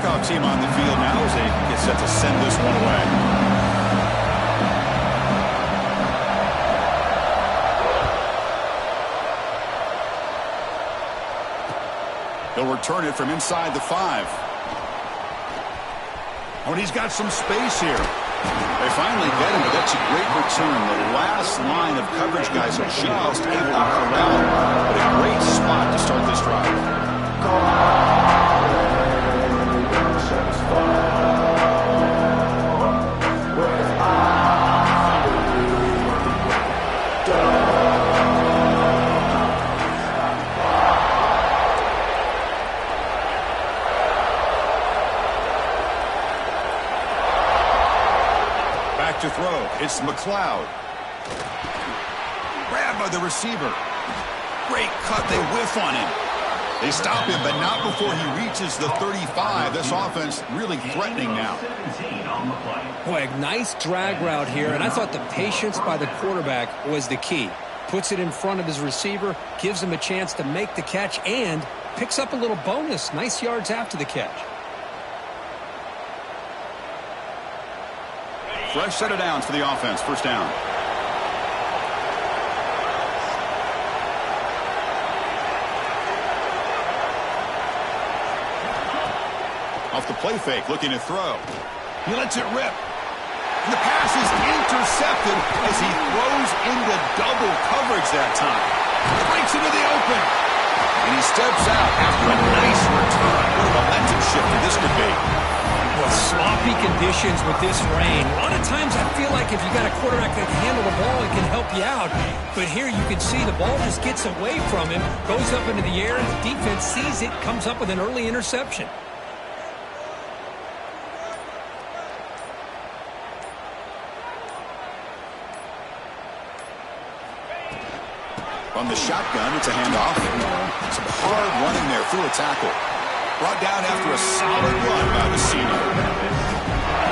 kickoff team on the field now as they get set to send this one away. He'll return it from inside the 5. Oh, and he's got some space here. They finally get him, but that's a great return. The last line of coverage guys are just able to corral him. But a great spot to start this drive. To throw, it's McLeod. Grabbed by the receiver. Great cut, they whiff on him. They stop him, but not before he reaches the 35. This offense really threatening now. Boy, a nice drag route here, and I thought the patience by the quarterback was the key. Puts it in front of his receiver, gives him a chance to make the catch, and picks up a little bonus. Nice yards after the catch. Fresh set of downs for the offense. First down. Off the play fake, looking to throw. He lets it rip. And the pass is intercepted as he throws into double coverage that time. Breaks into the open. And he steps out after a nice return. What a momentum shifter this could be. Well, sloppy conditions with this rain. A lot of times I feel like if you got a quarterback that can handle the ball, it can help you out. But here you can see the ball just gets away from him, goes up into the air, and the defense sees it, comes up with an early interception. From the shotgun, it's a handoff. Some hard running there through a tackle. Brought down after a solid run by the senior.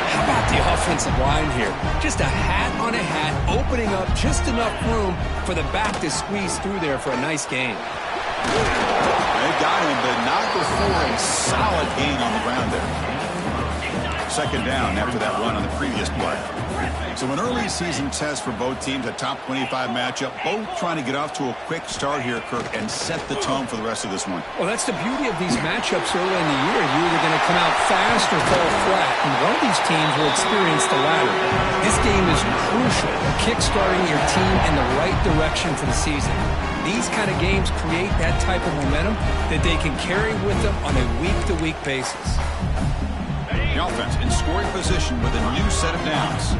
How about the offensive line here? Just a hat on a hat, opening up just enough room for the back to squeeze through there for a nice gain. They got him, but not before a solid gain on the ground there. Second down after that run on the previous play. So an early season test for both teams, a top 25 matchup. Both trying to get off to a quick start here, Kirk, and set the tone for the rest of this one. Well, that's the beauty of these matchups early in the year. You're either going to come out fast or fall flat, and one of these teams will experience the latter. This game is crucial, kick-starting your team in the right direction for the season. These kind of games create that type of momentum that they can carry with them on a week-to-week basis. The offense in scoring position with a new set of downs.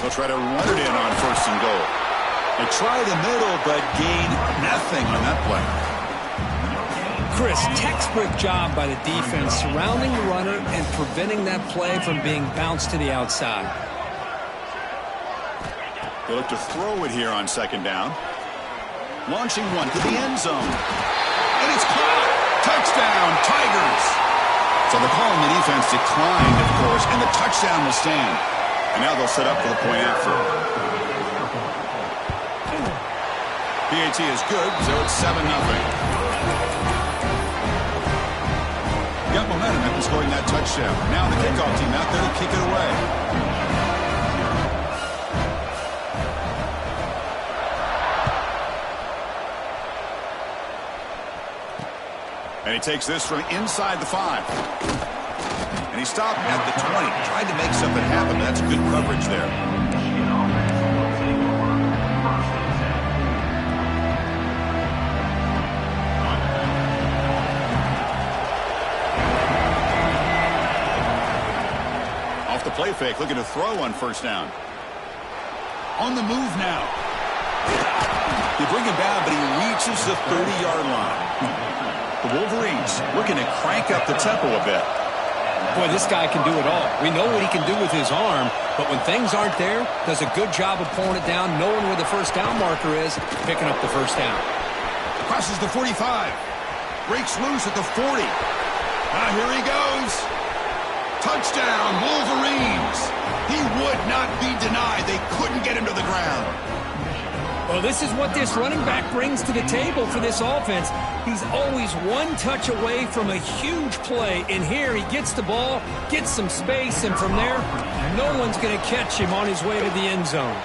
They'll try to run it in on first and goal. They try the middle, but gain nothing on that play. Chris, textbook job by the defense surrounding the runner and preventing that play from being bounced to the outside. They look to throw it here on second down. Launching one to the end zone. And it's caught. Touchdown, Tigers. So they're calling the defense declined, of course, and the touchdown will stand. And now they'll set up for the point after. PAT is good, so it's 7-0. Got momentum after scoring that touchdown. Now the kickoff team out there to kick it away. And he takes this from inside the 5. And he stopped at the 20. Tried to make something happen, but that's good coverage there. Off the play fake, looking to throw on first down. On the move now. You bring him down, but he reaches the 30-yard line. The Wolverines looking to crank up the tempo a bit. Boy, this guy can do it all. We know what he can do with his arm, but when things aren't there, does a good job of pulling it down, knowing where the first down marker is, picking up the first down. Crosses the 45. Breaks loose at the 40. Now here he goes. Touchdown, Wolverines. He would not be denied. They couldn't get him to the ground. Well, this is what this running back brings to the table for this offense. He's always one touch away from a huge play. And here he gets the ball, gets some space, and from there, no one's going to catch him on his way to the end zone.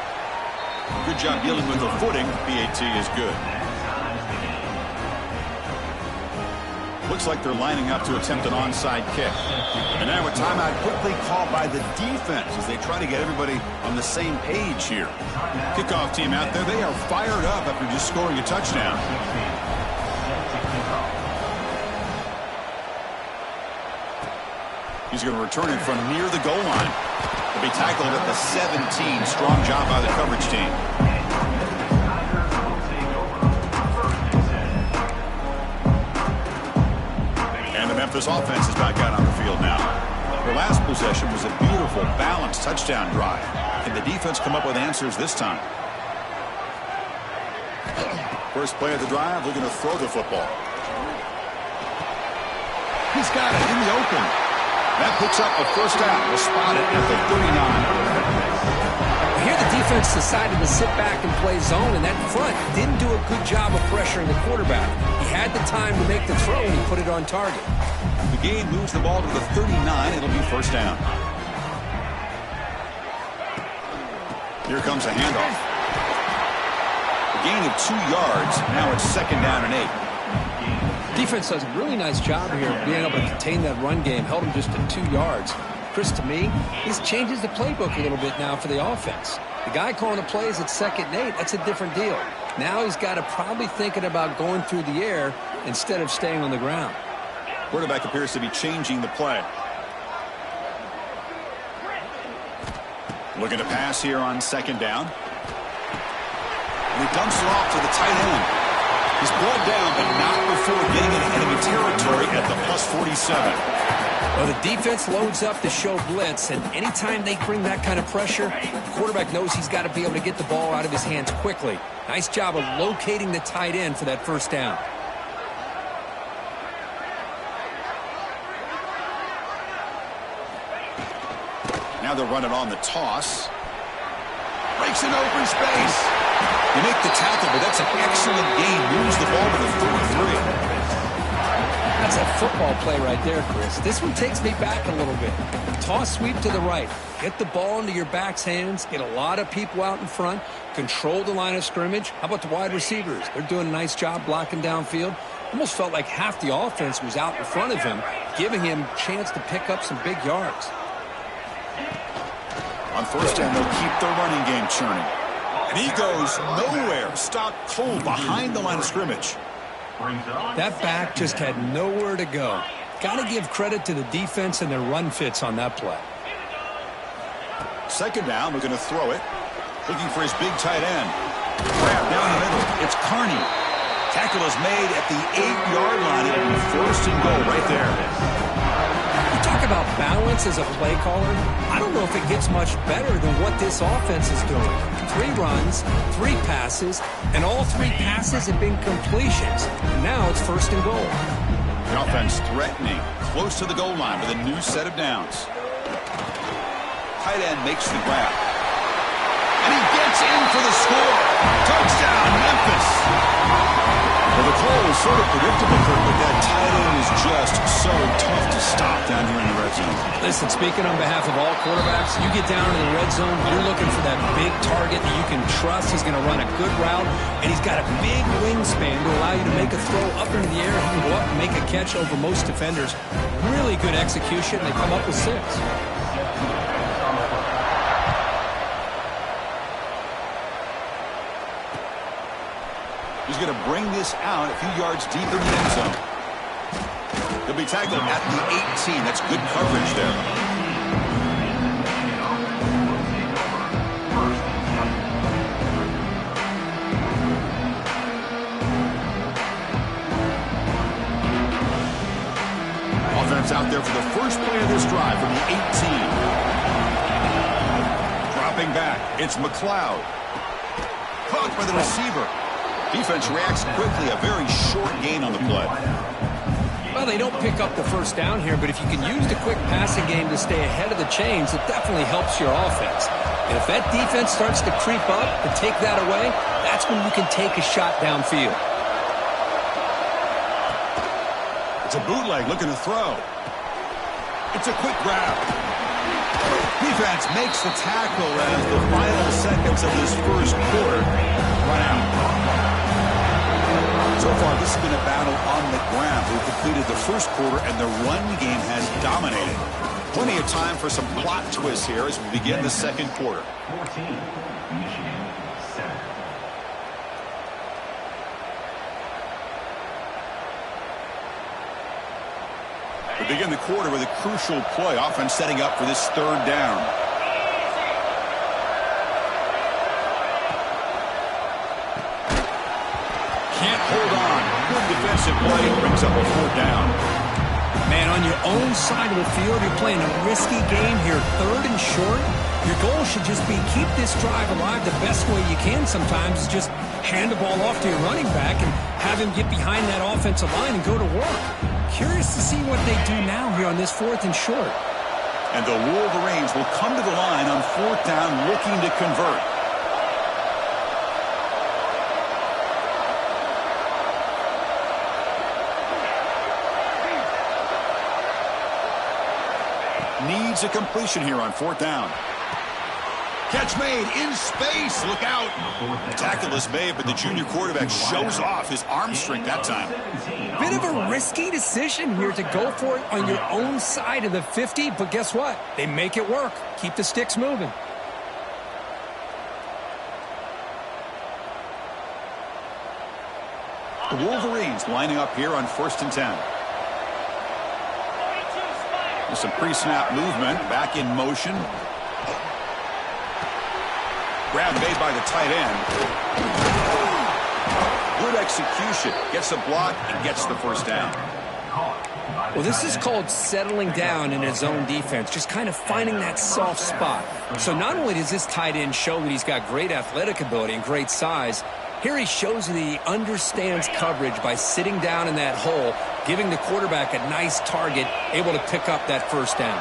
Good job dealing with the footing. PAT is good. Looks like they're lining up to attempt an onside kick. And now a timeout quickly called by the defense as they try to get everybody on the same page here. Kickoff team out there, they are fired up after just scoring a touchdown. He's going to return it from near the goal line. He'll be tackled at the 17. Strong job by the coverage team. Memphis offense is back out on the field now. Their last possession was a beautiful, balanced touchdown drive. Can the defense come up with answers this time? First play of the drive, looking to throw the football. He's got it in the open. That picks up a first down. We'll spot it at the 39. Here the defense decided to sit back and play zone, and that front didn't do a good job of pressuring the quarterback. He had the time to make the throw, and he put it on target. The game moves the ball to the 39. It'll be first down. Here comes a handoff. A gain of 2 yards. Now it's second down and 8. Defense does a really nice job here of being able to contain that run game. Held him just to 2 yards. Chris, to me, this changes the playbook a little bit now for the offense. The guy calling the plays at 2nd and 8, that's a different deal. Now he's got to probably thinking about going through the air instead of staying on the ground. Quarterback appears to be changing the play. Looking to pass here on second down. And he dumps it off to the tight end. He's brought down, but not before getting it enemy territory at the +47. Well, the defense loads up to show blitz, and anytime they bring that kind of pressure, the quarterback knows he's got to be able to get the ball out of his hands quickly. Nice job of locating the tight end for that first down. Now they're running on the toss. Breaks in open space. You make the tackle, but that's an excellent gain. Moves the ball to the 33. That's a football play right there, Chris. This one takes me back a little bit. Toss sweep to the right. Get the ball into your back's hands. Get a lot of people out in front. Control the line of scrimmage. How about the wide receivers? They're doing a nice job blocking downfield. Almost felt like half the offense was out in front of him, giving him a chance to pick up some big yards. On first down, they'll keep the running game churning. And he goes nowhere. Stopped cold behind the line of scrimmage. That back just had nowhere to go. Got to give credit to the defense and their run fits on that play. Second down, we're going to throw it. Looking for his big tight end. Grab down the middle. It's Carney. Tackle is made at the 8-yard line. It'll be first and goal right there. You talk about balance as a play caller. I don't know if it gets much better than what this offense is doing. 3 runs, 3 passes, and all 3 passes have been completions. Now it's first and goal. The offense threatening, close to the goal line with a new set of downs. Tight end makes the grab. And he gets in for the score. Touchdown, Memphis. Well, the call was sort of predictable, Kurt, but that tight end is just so tough to stop down here in the red zone. Listen, speaking on behalf of all quarterbacks, you get down in the red zone, you're looking for that big target that you can trust. He's going to run a good route, and he's got a big wingspan to allow you to make a throw up into the air. He can go up and make a catch over most defenders. Really good execution. They come up with 6. He's going to bring this out a few yards deep in the end zone. He'll be tackled at the 18. That's good coverage there. Offense out there for the first play of this drive from the 18. Dropping back, it's McLeod. Caught by the receiver. Defense reacts quickly. A very short gain on the play. Well, Well, they don't pick up the first down here, but if you can use the quick passing game to stay ahead of the chains, it definitely helps your offense. And if that defense starts to creep up to take that away, that's when you can take a shot downfield. It's a bootleg looking to throw. It's a quick grab. Defense makes the tackle as the final seconds of this first quarter run out. So far, this has been a battle on the ground. We've completed the first quarter, and the run game has dominated. Plenty of time for some plot twists here as we begin the second quarter. 14, Michigan 7. We begin the quarter with a crucial play. Offense setting up for this third down. Can't hold on. Good defensive play. Brings up a fourth down. Man, on your own side of the field, you're playing a risky game here. Third and short. Your goal should just be keep this drive alive the best way you can sometimes is just hand the ball off to your running back and have him get behind that offensive line and go to work. Curious to see what they do now here on this fourth and short. And the Wolverines will come to the line on fourth down looking to convert. Needs a completion here on fourth down. Catch made in space. Look out. The tackle is made, but the junior quarterback shows off his arm strength that time. Bit of a risky decision here to go for it on your own side of the 50, but guess what? They make it work. Keep the sticks moving. The Wolverines lining up here on 1st and 10. With some pre-snap movement, back in motion. Grab made by the tight end. Good execution. Gets a block and gets the first down. Well, this is called settling down in his own defense, just kind of finding that soft spot. So not only does this tight end show that he's got great athletic ability and great size, here he shows that he understands coverage by sitting down in that hole, giving the quarterback a nice target, able to pick up that first down.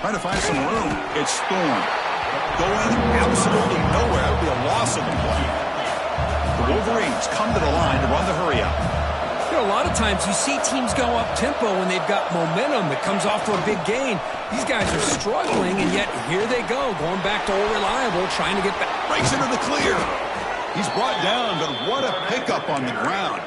Trying to find some room. It's Thorne. Going absolutely nowhere. That would be a loss of the play. The Wolverines come to the line to run the hurry-up. You know, a lot of times you see teams go up-tempo when they've got momentum that comes off for a big gain. These guys are struggling, and yet here they go, going back to old reliable, trying to get back. Breaks into the clear. He's brought down, but what a pickup on the ground.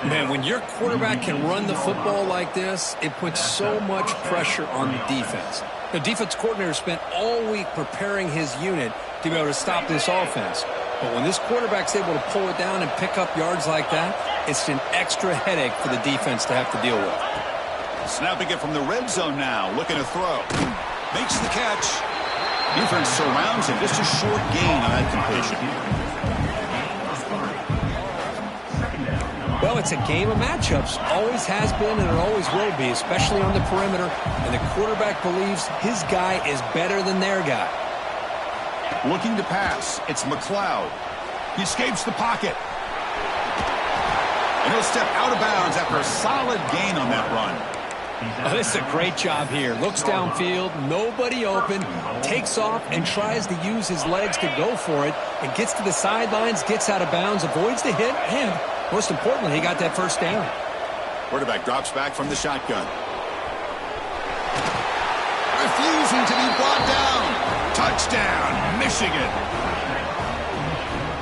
Man, when your quarterback can run the football like this, it puts so much pressure on the defense. The defense coordinator spent all week preparing his unit to be able to stop this offense. But when this quarterback's able to pull it down and pick up yards like that, it's an extra headache for the defense to have to deal with. Snapping it from the red zone now, looking to throw. Makes the catch. Defense surrounds him. Just a short gain on that completion. Well, it's a game of matchups. Always has been and it always will be, especially on the perimeter. And the quarterback believes his guy is better than their guy. Looking to pass. It's McLeod. He escapes the pocket. And he'll step out of bounds after a solid gain on that run. Oh, this is a great job here. Looks downfield, nobody open, takes off and tries to use his legs to go for it, and gets to the sidelines, gets out of bounds, avoids the hit, and most importantly, he got that first down. Quarterback drops back from the shotgun. Refusing to be brought down. Touchdown, Michigan.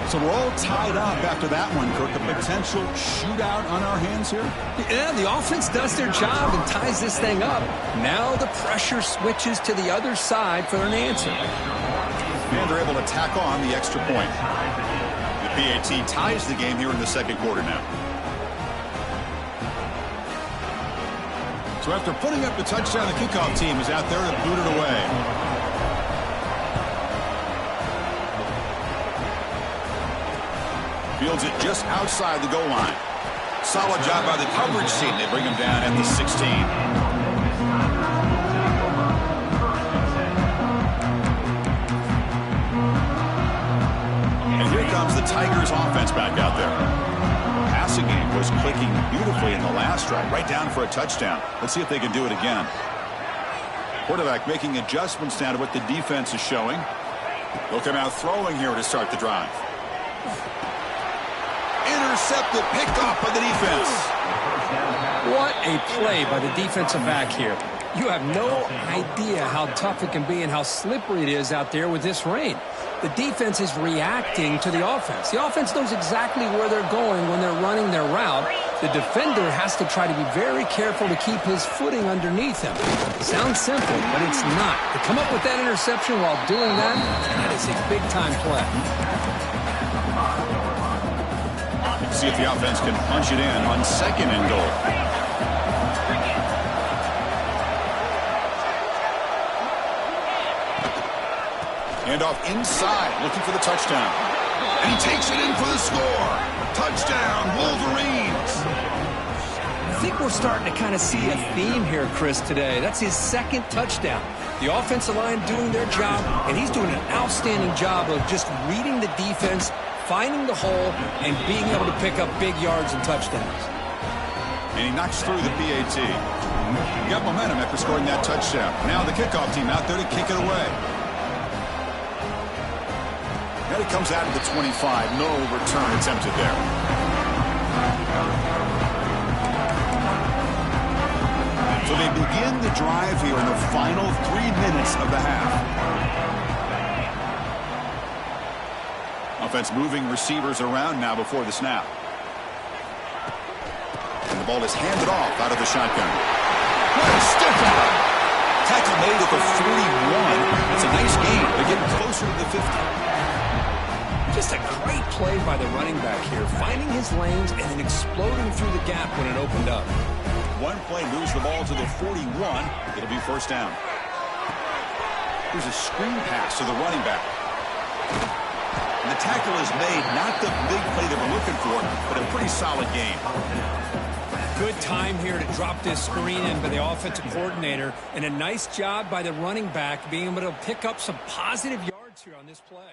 So we're all tied up after that one, Kirk. A potential shootout on our hands here? Yeah, the offense does their job and ties this thing up. Now the pressure switches to the other side for an answer. And they're able to tack on the extra point. The PAT ties the game here in the second quarter now. So after putting up the touchdown, the kickoff team is out there to boot it away. Fields it just outside the goal line. Solid job by the coverage team. They bring him down at the 16. comes the Tigers offense back out there. The passing game was clicking beautifully in the last drive, right down for a touchdown. Let's see if they can do it again. Quarterback making adjustments now to what the defense is showing. They'll come out throwing here to start the drive. Intercepted, picked off by the defense. What a play by the defensive back here. You have no idea how tough it can be and how slippery it is out there with this rain. The defense is reacting to the offense. The offense knows exactly where they're going when they're running their route. The defender has to try to be very careful to keep his footing underneath him. Sounds simple, but it's not. To come up with that interception while doing that is a big-time play. See if the offense can punch it in on 2nd and goal. Handoff inside, looking for the touchdown. And he takes it in for the score. Touchdown, Wolverines. I think we're starting to kind of see a theme here, Chris, today. That's his 2nd touchdown. The offensive line doing their job, and he's doing an outstanding job of just reading the defense, finding the hole, and being able to pick up big yards and touchdowns. And he knocks through the PAT. He got momentum after scoring that touchdown. Now the kickoff team out there to kick it away. Now he comes out of the 25. No return attempted there. So they begin the drive here in the final 3 minutes of the half. Offense moving receivers around now before the snap. And the ball is handed off out of the shotgun. What a stiff arm! Tackle made at the 41. It's a nice gain. They're getting closer to the 50. Just a great play by the running back here, finding his lanes and then exploding through the gap when it opened up. One play moves the ball to the 41. It'll be first down. Here's a screen pass to the running back. And the tackle is made, not the big play they were looking for, but a pretty solid game. Good time here to drop this screen in by the offensive coordinator, and a nice job by the running back being able to pick up some positive yards here on this play.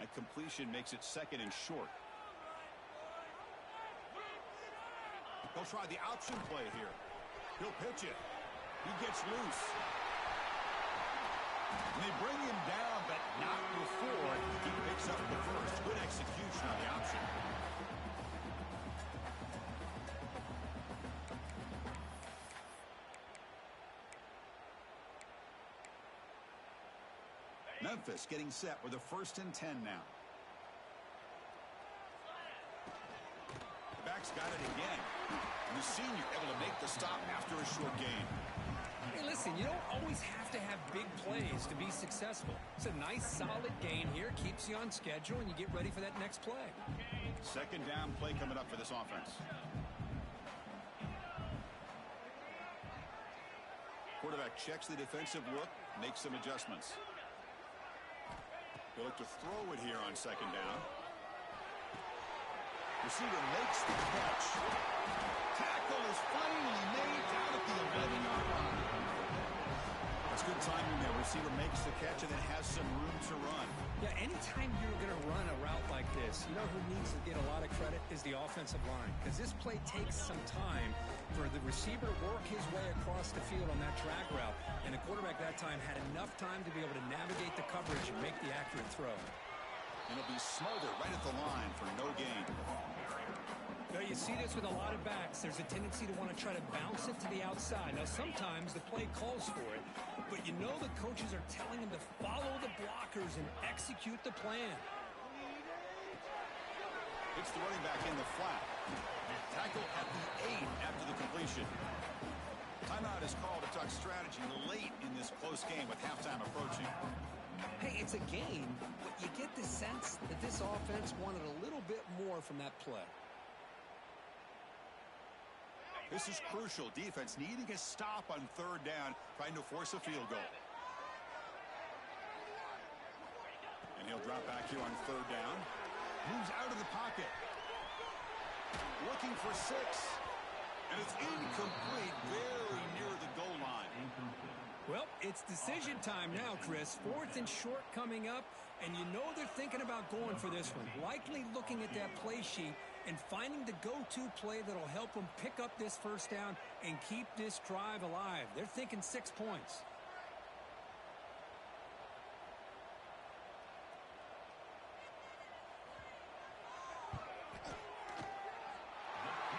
That completion makes it 2nd and short. He'll try the option play here. He'll pitch it. He gets loose. And they bring him down, but not before he picks up the first. Good execution on the option. Memphis getting set with a 1st and 10 now. The back's got it again. And the senior able to make the stop after a short gain. Hey, listen, you don't always have to have big plays to be successful. It's a nice, solid gain here. Keeps you on schedule, and you get ready for that next play. 2nd down play coming up for this offense. Quarterback checks the defensive look, makes some adjustments. He'll look to throw it here on 2nd down. Receiver makes the catch. Tackle is finally made down at the 11-yard line. That's good timing there. Receiver makes the catch and then has some room to run. Yeah, anytime you're going to run a route like this, you know who needs to get a lot of credit is the offensive line. Because this play takes some time for the receiver to work his way across the field on that drag route. And the quarterback that time had enough time to be able to navigate the coverage and make the accurate throw. And it'll be smothered right at the line for no gain. Now, you see this with a lot of backs. There's a tendency to want to try to bounce it to the outside. Now, sometimes the play calls for it, but you know the coaches are telling him to follow the blockers and execute the plan. It's the running back in the flat. Tackle at the 8 after the completion. Timeout is called to talk strategy late in this close game with halftime approaching. Hey, it's a game, but you get the sense that this offense wanted a little bit more from that play. This is crucial. Defense needing a stop on 3rd down, trying to force a field goal. And he'll drop back here on 3rd down. Moves out of the pocket. Looking for 6. And it's incomplete, very near the goal line. Well, it's decision time now, Chris. 4th and short coming up, and you know they're thinking about going for this one. Likely looking at that play sheet and finding the go-to play that'll help them pick up this first down and keep this drive alive. They're thinking 6 points.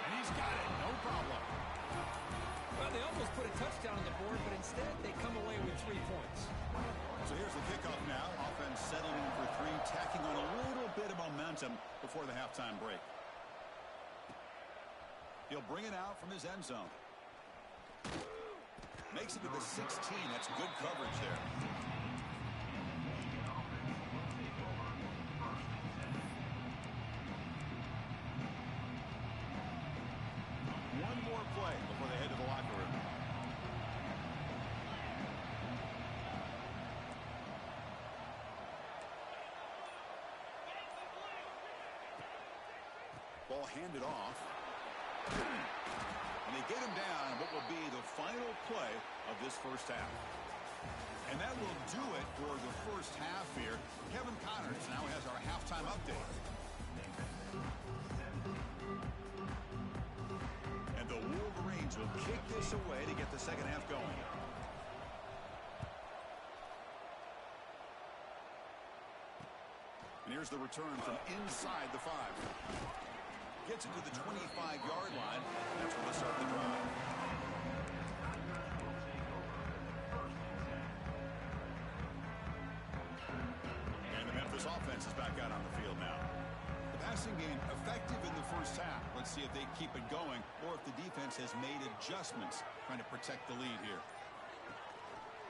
And he's got it, no problem. Well, they almost put a touchdown on the board, but instead they come away with 3 points. So here's the kickoff now. Offense settling in for 3, tacking on a little bit of momentum before the halftime break. He'll bring it out from his end zone. Makes it to the 16. That's good coverage there. One more play before they head to the locker room. Ball handed off. And they get him down on what will be the final play of this first half. And that will do it for the first half here. Kevin Connors now has our halftime update. And the Wolverines will kick this away to get the second half going. And here's the return from inside the 5. Gets it to the 25-yard line. That's where they start the drive. And the Memphis offense is back out on the field now. The passing game effective in the first half. Let's see if they keep it going or if the defense has made adjustments trying to protect the lead here.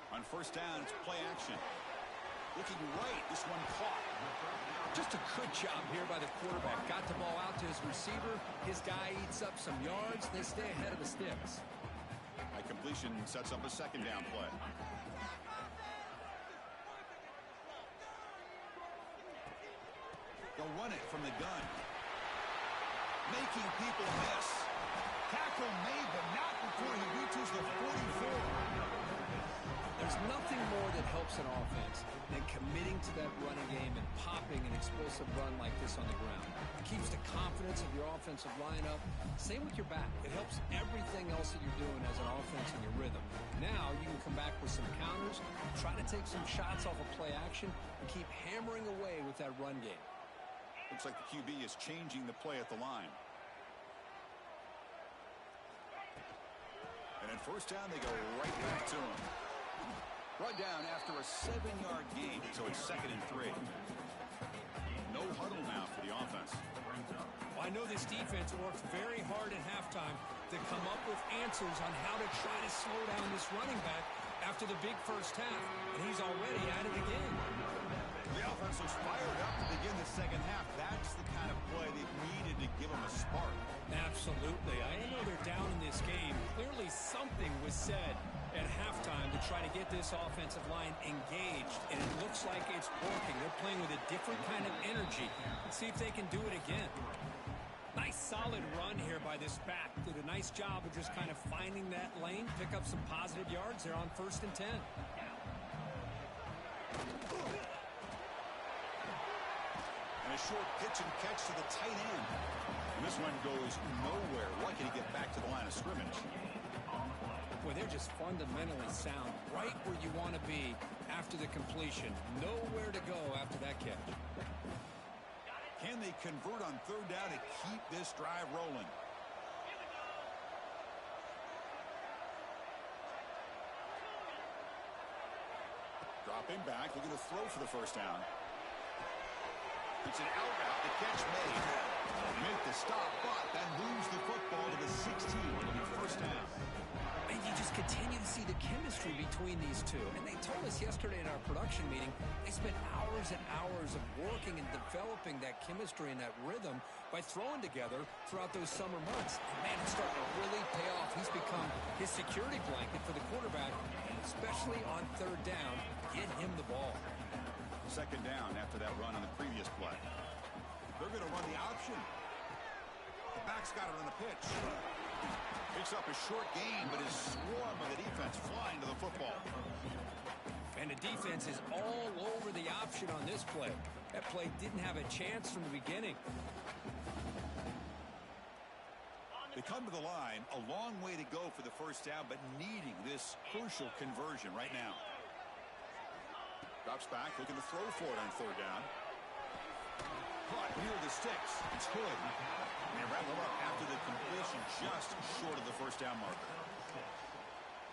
On first down, it's play action. Looking right, this one caught. Just a good job here by the quarterback. Got the ball out to his receiver. His guy eats up some yards. They stay ahead of the sticks. That completion sets up a second down play. They'll run it from the gun. Making people miss. Tackle made, but not before he reaches the 44. There's nothing more that helps an offense than committing to that running game and popping an explosive run like this on the ground. It keeps the confidence of your offensive lineup. Same with your back. It helps everything else that you're doing as an offense and your rhythm. Now you can come back with some counters, try to take some shots off of play action, and keep hammering away with that run game. Looks like the QB is changing the play at the line. And at first down, they go right back to him. Run down after a 7-yard gain, so it's 2nd and 3. No huddle now for the offense. Well, I know this defense worked very hard at halftime to come up with answers on how to try to slow down this running back after the big first half, and he's already at it again. The offense was fired up to begin the second half. That's the kind of play they needed to give them a spark. Absolutely. I know they're down in this game. Clearly something was said at halftime to try to get this offensive line engaged, and it looks like it's working. They're playing with a different kind of energy. Let's see if they can do it again. Nice solid run here by this back. Did a nice job of just kind of finding that lane, pick up some positive yards there on 1st and 10. And a short pitch and catch to the tight end. And this one goes nowhere. Lucky to get back to the line of scrimmage. Boy, they're just fundamentally sound, right where you want to be after the completion. Nowhere to go after that catch. Can they convert on 3rd down to keep this drive rolling? Dropping back, looking to throw for the first down. It's an out route, the catch made. Make the stop, but that moves the football to the 16. It'll be first down. And you just continue to see the chemistry between these two. And they told us yesterday in our production meeting, they spent hours and hours of working and developing that chemistry and that rhythm by throwing together throughout those summer months. And man, it's starting to really pay off. He's become his security blanket for the quarterback, especially on 3rd down. Get him the ball. 2nd down after that run on the previous play. They're going to run the option. The back's got it on the pitch. Picks up a short gain, but is swarmed by the defense flying to the football. And the defense is all over the option on this play. That play didn't have a chance from the beginning. They come to the line, a long way to go for the first down, but needing this crucial conversion right now. Drops back, looking to throw for it on third down. Caught near the sticks. It's Hood. And they wrap him up after the completion just short of the first down marker.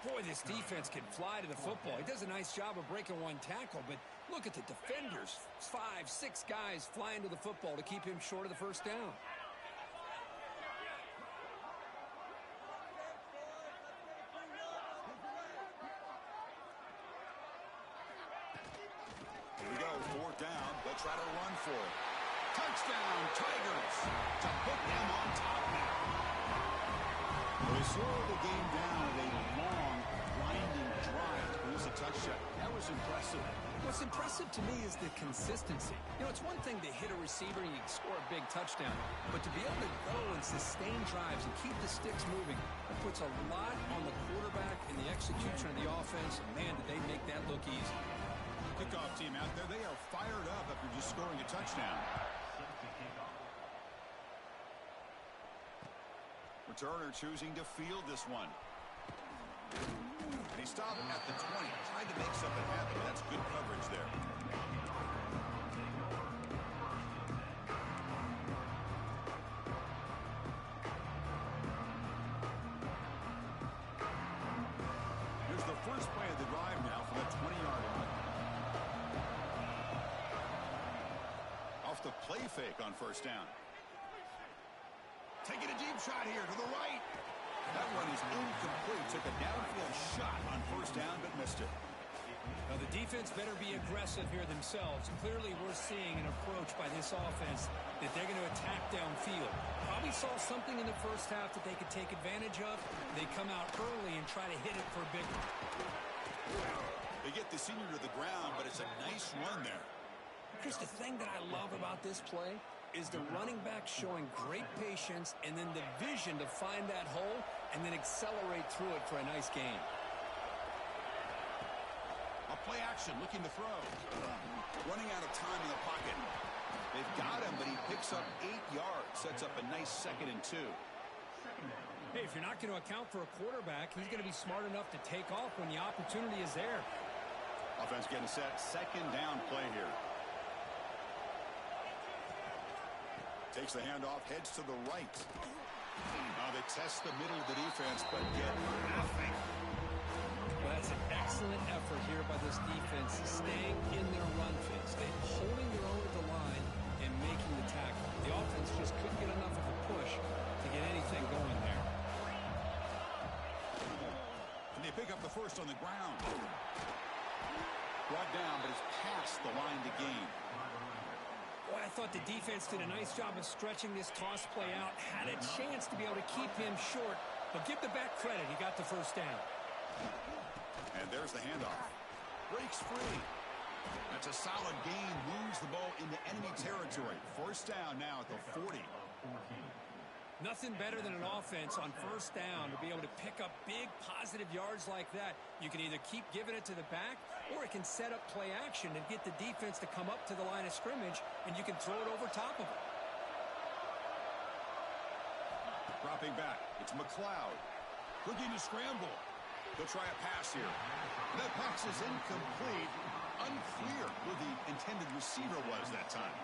Boy, this defense can fly to the football. He does a nice job of breaking one tackle, but look at the defenders. 5, 6 guys flying to the football to keep him short of the first down. Here we go, 4th down. They'll try to run for it. Touchdown, Tigers, to put them on top now. They slowed the game down with a long, winding drive to produce a touchdown. That was impressive. What's impressive to me is the consistency. You know, it's one thing to hit a receiver and you can score a big touchdown, but to be able to go and sustain drives and keep the sticks moving, that puts a lot on the quarterback and the execution of the offense. And man, did they make that look easy. Kickoff team out there, they are fired up after just scoring a touchdown. Returner choosing to field this one. And he stopped at the 20. Tried to make something happen. That's good coverage there. Here's the first play of the drive now from the 20-yard line. Off the play fake on first down. Taking a deep shot here to the right. That one is incomplete. Took a downfield shot on first down, but missed it. Now, the defense better be aggressive here themselves. Clearly, we're seeing an approach by this offense that they're going to attack downfield. Probably saw something in the first half that they could take advantage of. They come out early and try to hit it for a big one. They get the senior to the ground, but it's a nice run there. Here's the thing that I love about this play is the running back showing great patience and then the vision to find that hole and then accelerate through it for a nice gain. A play action, looking to throw. Running out of time in the pocket. They've got him, but he picks up 8 yards. Sets up a nice 2nd and 2. Hey, if you're not going to account for a quarterback, he's going to be smart enough to take off when the opportunity is there. Offense getting set. 2nd down play here. Takes the handoff, heads to the right. Now they test the middle of the defense, but get nothing. Well, that's an excellent effort here by this defense, staying in their run fits, holding their own at the line and making the tackle. The offense just couldn't get enough of a push to get anything going there. And they pick up the first on the ground. Brought down, but it's past the line to gain. Boy, I thought the defense did a nice job of stretching this toss play out. Had a chance to be able to keep him short, but give the back credit. He got the first down. And there's the handoff. Breaks free. That's a solid gain. Moves the ball into enemy territory. First down now at the 40. Nothing better than an offense on first down to be able to pick up big positive yards like that. You can either keep giving it to the back or it can set up play action and get the defense to come up to the line of scrimmage and you can throw it over top of it. Dropping back. It's McLeod. Looking to scramble. He'll try a pass here. That pass is incomplete. Unclear who the intended receiver was that time.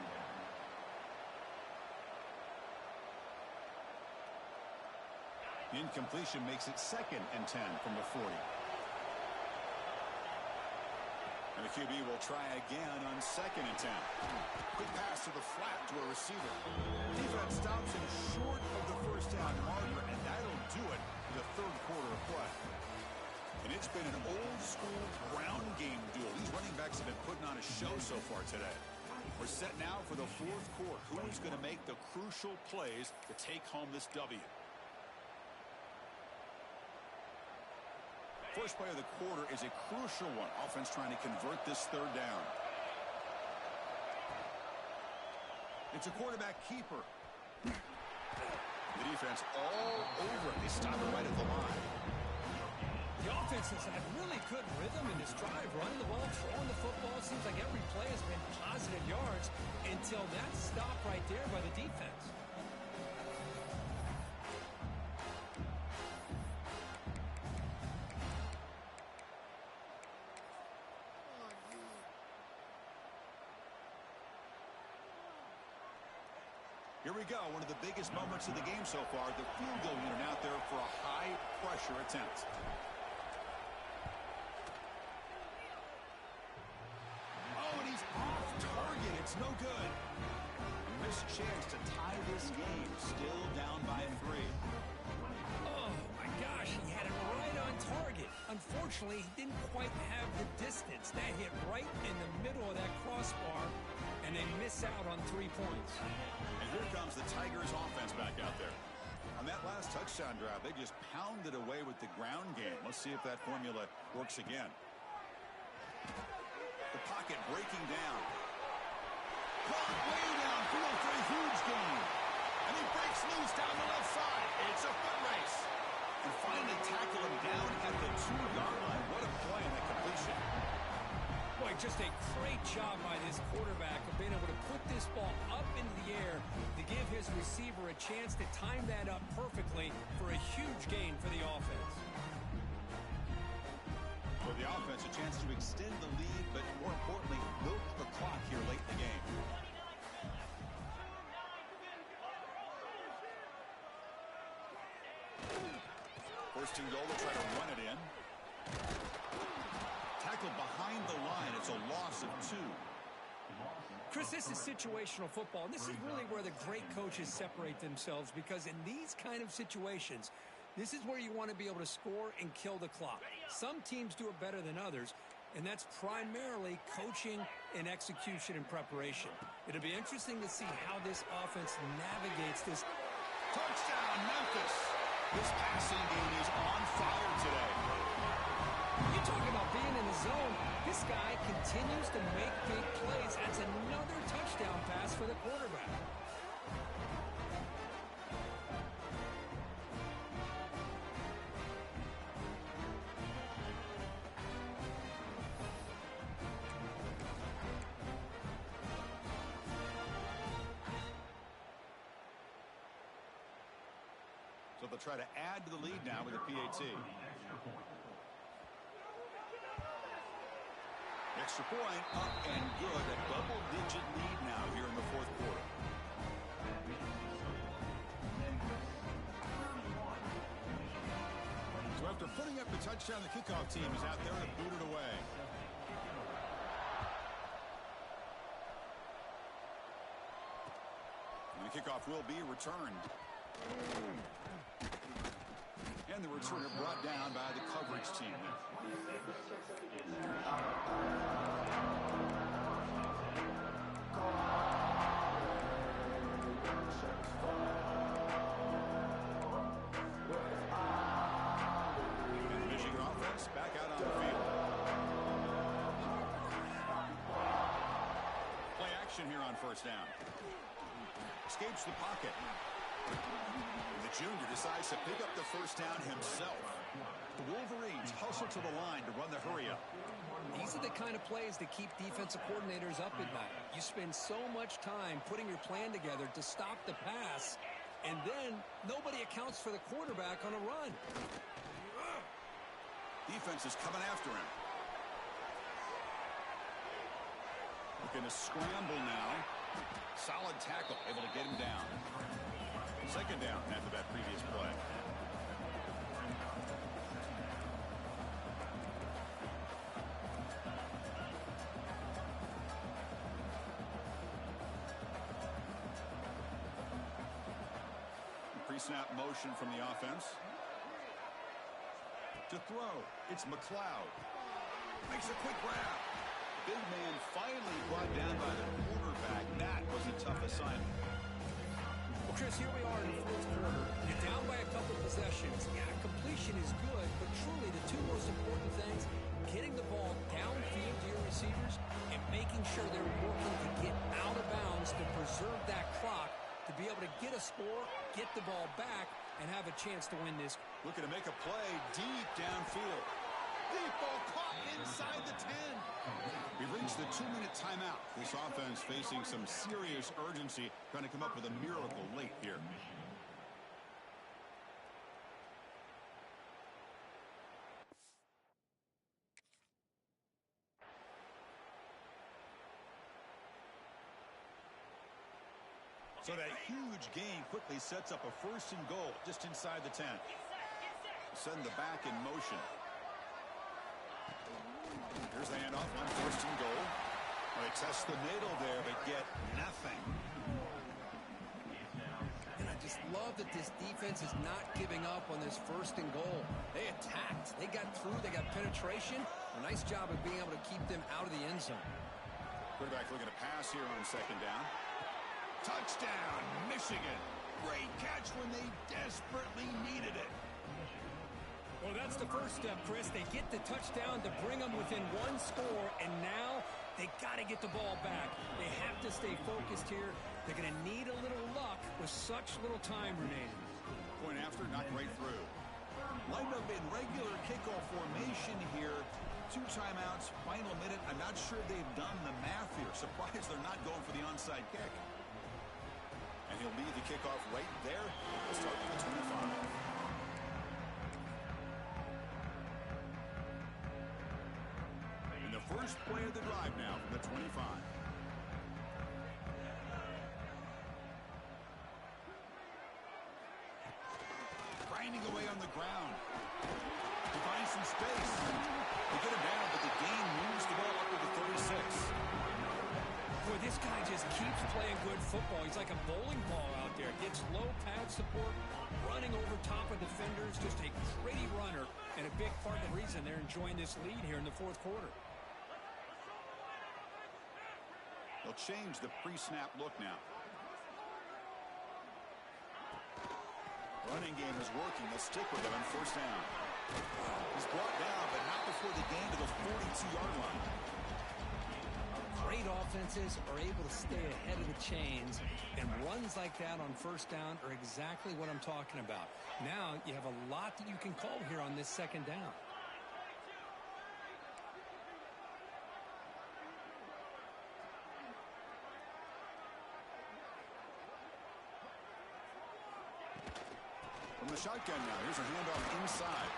The incompletion makes it 2nd and 10 from the 40. And the QB will try again on 2nd and 10. Quick pass to the flat to a receiver. Defense stops him short of the first down marker, and that'll do it for the 3rd quarter of play. And it's been an old-school ground game duel. These running backs have been putting on a show so far today. We're set now for the 4th quarter. Who's going to make the crucial plays to take home this W? First play of the quarter is a crucial one. Offense trying to convert this 3rd down. It's a quarterback keeper. The defense all over it. They stop it right at the line. The offense has had really good rhythm in this drive, running the ball, throwing the football. It seems like every play has been positive yards until that stop right there by the defense. Here we go, one of the biggest moments of the game so far. The field goal unit out there for a high-pressure attempt. Oh, and he's off target. It's no good. A missed chance to tie this game. Still down by 3. Oh, my gosh, he had it right on target. Unfortunately, he didn't quite have the distance. That hit right in the middle of that crossbar, and they miss out on 3 points. And here comes the Tigers offense back out there. On that last touchdown drive, they just pounded away with the ground game. Let's see if that formula works again. The pocket breaking down. Caught way downfield for a huge gain. And he breaks loose down the left side. It's a foot race. And finally tackle him down at the 2-yard line. What a play on the completion. Boy, just a great job by this quarterback of being able to put this ball up into the air to give his receiver a chance to time that up perfectly for a huge gain for the offense. For the offense, a chance to extend the lead, but more importantly, milk the clock here late in the game. First and goal, they'll try to run it in. Tackled behind the line. It's a loss of 2. Chris, this is situational football, and this is really where the great coaches separate themselves, because in these kind of situations, this is where you want to be able to score and kill the clock. Some teams do it better than others, and that's primarily coaching and execution and preparation. It'll be interesting to see how this offense navigates this. Touchdown, Memphis! This passing game is on fire today. You talk about being in the zone. This guy continues to make big plays. That's another touchdown pass for the quarterback. So they'll try to add to the lead now with a PAT. Extra point up and good. A double-digit lead now here in the 4th quarter. So after putting up the touchdown, the kickoff team is out there to boot it away. And the kickoff will be returned. And the returner brought down by the coverage team. And the Michigan offense back out on the field. Play action here on first down. Escapes the pocket. The junior decides to pick up the first down himself. The Wolverines hustle to the line to run the hurry-up. These are the kind of plays that keep defensive coordinators up at night. You spend so much time putting your plan together to stop the pass, and then nobody accounts for the quarterback on a run. Defense is coming after him. Looking to scramble now. Solid tackle, able to get him down. Second down after that previous play. Pre-snap motion from the offense. To throw, it's McLeod. Makes a quick grab. Big man finally brought down by the quarterback. That was a tough assignment. Well, Chris, here we are in the 4th quarter. You're down by a couple possessions. Yeah, completion is good, but truly the 2 most important things, getting the ball downfield to your receivers and making sure they're working to get out of bounds to preserve that clock to to be able to get a score, get the ball back, and have a chance to win this. Looking to make a play deep downfield. Deep ball caught inside the 10. We've reached the 2-minute timeout. This offense facing some serious urgency, trying to come up with a miracle late here. So that huge gain quickly sets up a 1st and goal just inside the 10. Send the back in motion. Here's the handoff on 1st and goal. Well, they test the middle there, but get nothing. And I just love that this defense is not giving up on this 1st and goal. They attacked. They got through. They got penetration. A nice job of being able to keep them out of the end zone. Quarterback looking to pass here on 2nd down. Touchdown, Michigan. Great catch when they desperately needed it. Well, that's the first step, Chris. They get the touchdown to bring them within 1 score, and now they got to get the ball back. They have to stay focused here. They're going to need a little luck with such little time remaining. Point after, knocked right through. Lined up in regular kickoff formation here. 2 timeouts, final minute. I'm not sure they've done the math here. Surprised they're not going for the onside kick. And he'll lead the kickoff right there. We'll start with the 25. And the first play of the drive now from the 25. Grinding away on the ground. He finds some space. They get him down, but the gain moves the ball up to the 36. Boy, this guy just keeps playing good football. He's like a bowling ball out there. Gets low pad support, running over top of defenders. Just a gritty runner, and a big part of the reason they're enjoying this lead here in the 4th quarter. They'll change the pre-snap look now. Running game is working. They'll stick with it on 1st down. He's brought down, but not before the gain to the 42-yard line. Great offenses are able to stay ahead of the chains, and runs like that on 1st down are exactly what I'm talking about. Now you have a lot that you can call here on this 2nd down. From the shotgun now, here's a handoff inside.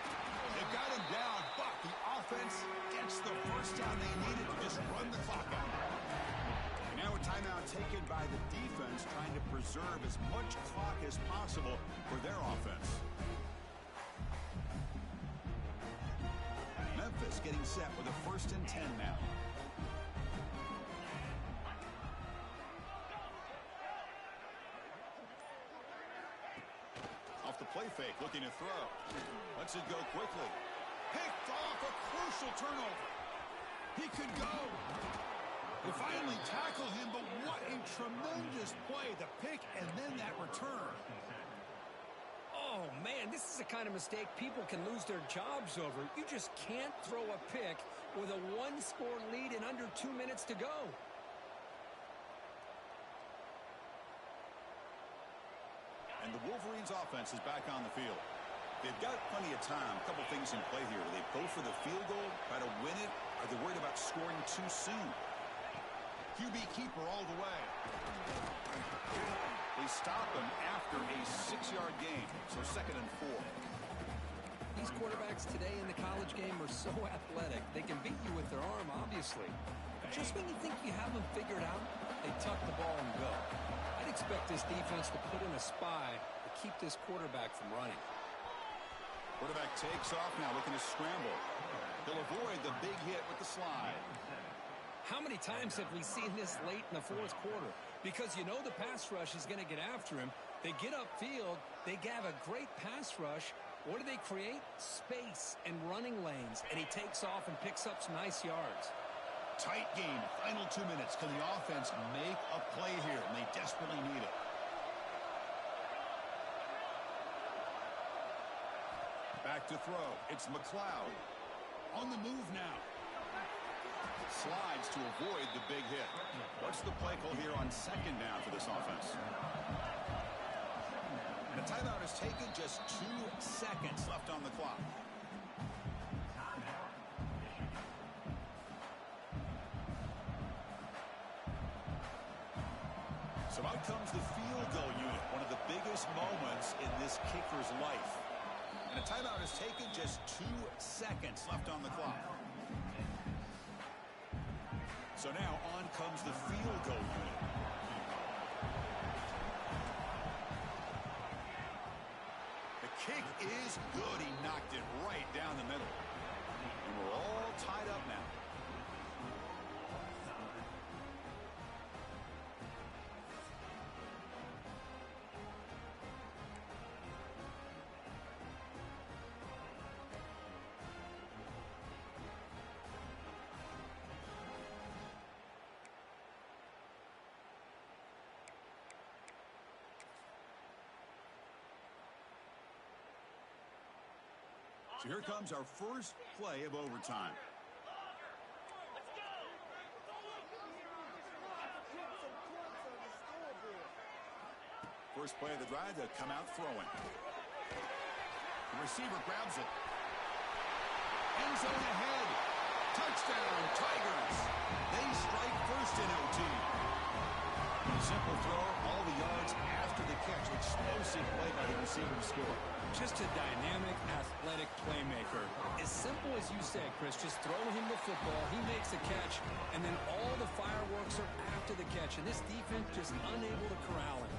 They've got him down, but the offense gets the 1st down they needed to just run the clock out. And now a timeout taken by the defense, trying to preserve as much clock as possible for their offense. Memphis getting set with a 1st and 10 now. Off the play fake, looking to throw. Lets it go quickly. Picked off, a crucial turnover. He could go. They finally tackle him, but what a tremendous play. The pick and then that return. Oh, man, this is the kind of mistake people can lose their jobs over. You just can't throw a pick with a 1-score lead in under 2 minutes to go. And the Wolverines offense is back on the field. They've got plenty of time. A couple things in play here. Do they go for the field goal, try to win it? Are they worried about scoring too soon? QB keeper all the way. They stop him after a 6-yard gain, so 2nd and 4. These quarterbacks today in the college game are so athletic. They can beat you with their arm, obviously. But just when you think you have them figured out, they tuck the ball and go. I'd expect this defense to put in a spy to keep this quarterback from running. Quarterback takes off now, looking to scramble. He'll avoid the big hit with the slide. How many times have we seen this late in the 4th quarter? Because you know the pass rush is going to get after him. They get upfield. They have a great pass rush. What do they create? Space and running lanes. And he takes off and picks up some nice yards. Tight game. Final 2 minutes. Can the offense make a play here? And they desperately need it. Back to throw. It's McLeod. On the move now. Slides to avoid the big hit. What's the play call here on 2nd down for this offense? a timeout is taken, just 2 seconds left on the clock. So out comes the field goal unit, one of the biggest moments in this kicker's life. And a timeout is taken, just 2 seconds left on the clock. So now on comes the field goal unit. The kick is good. He knocked it right down the middle. And we're all tied up now. So here comes our first play of overtime. First play of the drive, they'll come out throwing. The receiver grabs it. End zone ahead. Touchdown, Tigers. They strike first in OT. Simple throw, all the yards after the catch. Explosive play by the receiver to score. Just a dynamic, athletic playmaker. As simple as you said, Chris, just throw him the football, he makes the catch, and then all the fireworks are after the catch. And this defense just unable to corral him.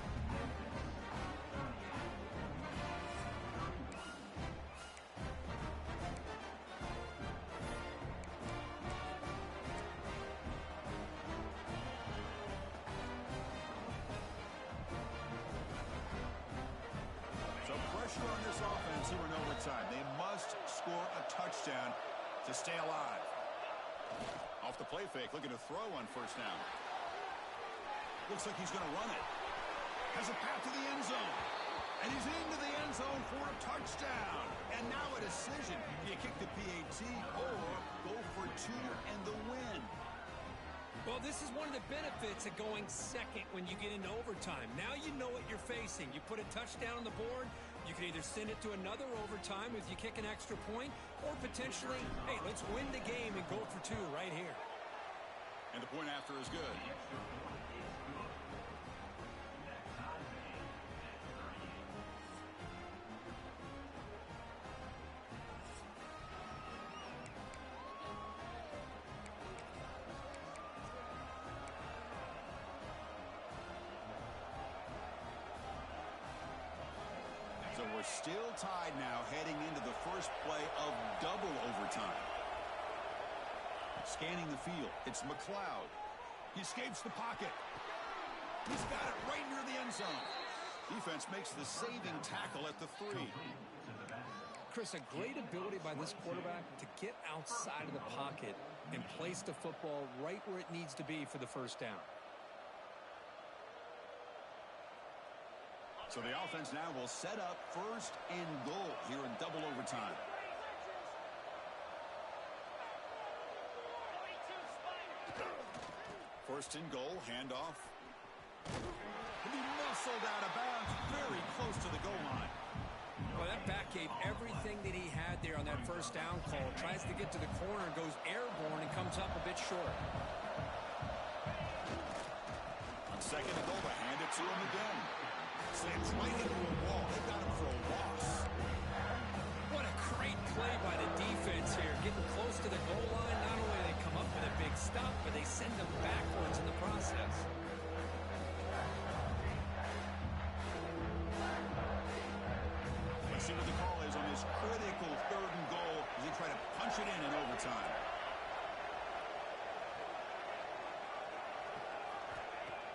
Pressure on this offense here in overtime. They must score a touchdown to stay alive. Off the play fake, looking to throw on first down. Looks like he's going to run it. Has a path to the end zone. And he's into the end zone for a touchdown. And now a decision. Do you kick the PAT or go for 2 and the win? Well, this is one of the benefits of going second when you get into overtime. Now you know what you're facing. You put a touchdown on the board, you can either send it to another overtime if you kick an extra point, or potentially, hey, let's win the game and go for 2 right here. And the point after is good. So we're still tied now heading into the first play of double overtime. Scanning the field, it's McLeod. He escapes the pocket. He's got it right near the end zone. Defense makes the saving tackle at the 3. Chris, a great ability by this quarterback to get outside of the pocket and place the football right where it needs to be for the first down. So the offense now will set up first and goal here in double overtime. First and goal, handoff. He'll be muscled out of bounds, very close to the goal line. Well, that back gave everything that he had there on that first down call. Tries to get to the corner, goes airborne, and comes up a bit short. On second and goal, they hand it to him again. Slams right into a wall. They got him for a loss. What a great play by the defense here. Getting close to the goal line. Not only do they come up with a big stop, but they send them backwards in the process. Let's see what the call is on this critical third and goal as they try to punch it in overtime.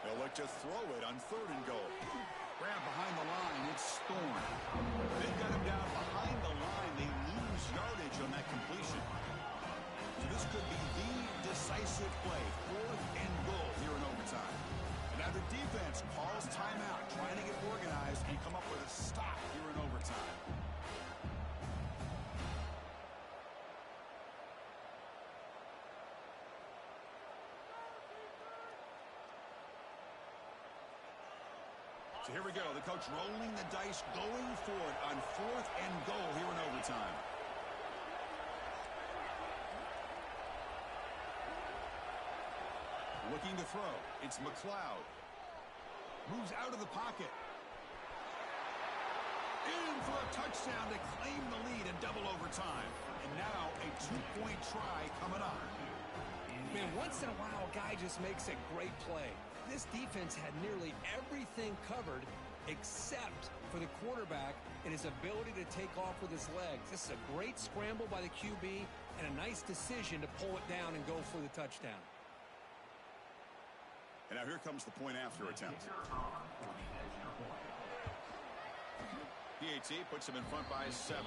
They'll look to throw it on third and goal. Grab behind the line, it's Storm. They've got him down behind the line. They lose yardage on that completion. So this could be the decisive play, fourth and goal here in overtime. And now the defense calls timeout, trying to get organized and come up with a stop here in overtime. So here we go. The coach rolling the dice, going for it on 4th and goal here in overtime. Looking to throw. It's McLeod. Moves out of the pocket. In for a touchdown to claim the lead in double overtime. And now a 2-point try coming on. Man, once in a while, a guy just makes a great play. This defense had nearly everything covered except for the quarterback and his ability to take off with his legs. This is a great scramble by the QB and a nice decision to pull it down and go for the touchdown. And now here comes the point after attempt. PAT puts him in front by 7.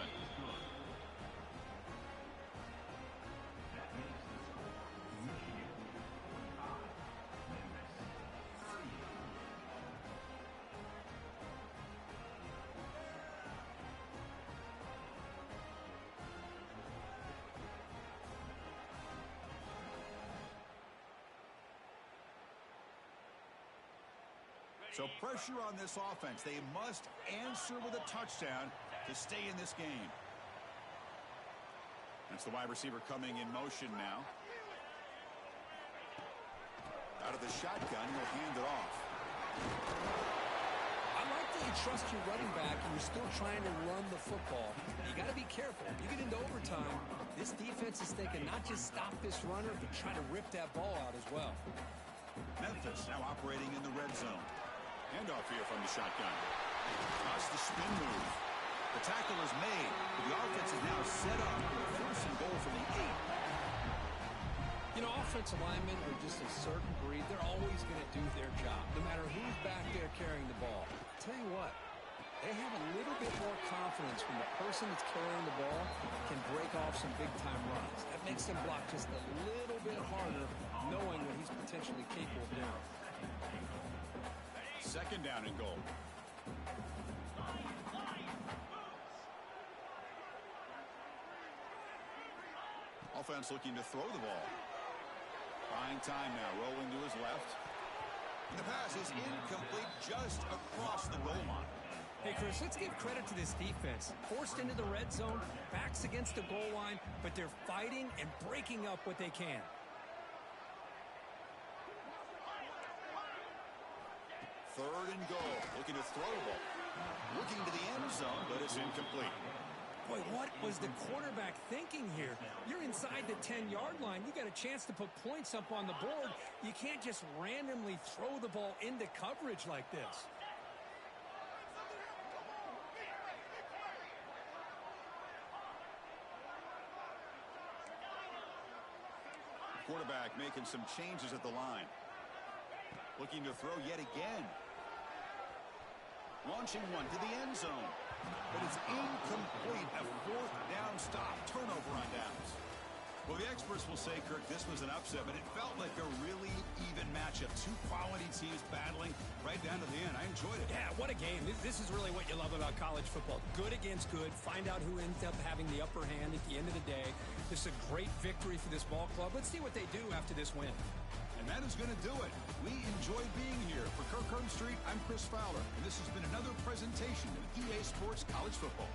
So pressure on this offense. They must answer with a touchdown to stay in this game. That's the wide receiver coming in motion now. Out of the shotgun, he'll hand it off. I like that you trust your running back and you're still trying to run the football. You got to be careful. You get into overtime, this defense is thinking not just stop this runner, but try to rip that ball out as well. Memphis now operating in the red zone. Handoff here from the shotgun. Toss the spin move. The tackle is made. The offense is now set up for a 1st and goal from the 8. You know, offensive linemen are just a certain breed. They're always going to do their job, no matter who's back there carrying the ball. I'll tell you what, they have a little bit more confidence when the person that's carrying the ball can break off some big-time runs. That makes them block just a little bit harder, knowing what he's potentially capable of doing. 2nd down and goal. Offense looking to throw the ball. Buying time now, rolling to his left. And the pass is incomplete just across the goal line. Hey, Chris, let's give credit to this defense. Forced into the red zone, backs against the goal line, but they're fighting and breaking up what they can. 3rd and goal. Looking to throw the ball. Looking to the end zone, but it's incomplete. Boy, what was the quarterback thinking here? You're inside the 10-yard line. You got a chance to put points up on the board. You can't just randomly throw the ball into coverage like this. Quarterback making some changes at the line. Looking to throw yet again. Launching one to the end zone. But it's incomplete. A 4th down stop. Turnover on downs. Well, the experts will say, Kirk, this was an upset, but it felt like a really even matchup. 2 quality teams battling right down to the end. I enjoyed it. Yeah, what a game. This is really what you love about college football. Good against good. Find out who ends up having the upper hand at the end of the day. This is a great victory for this ball club. Let's see what they do after this win. And that is going to do it. We enjoyed being here. For Kirk Herbstreit, I'm Chris Fowler, and this has been another presentation of EA Sports College Football.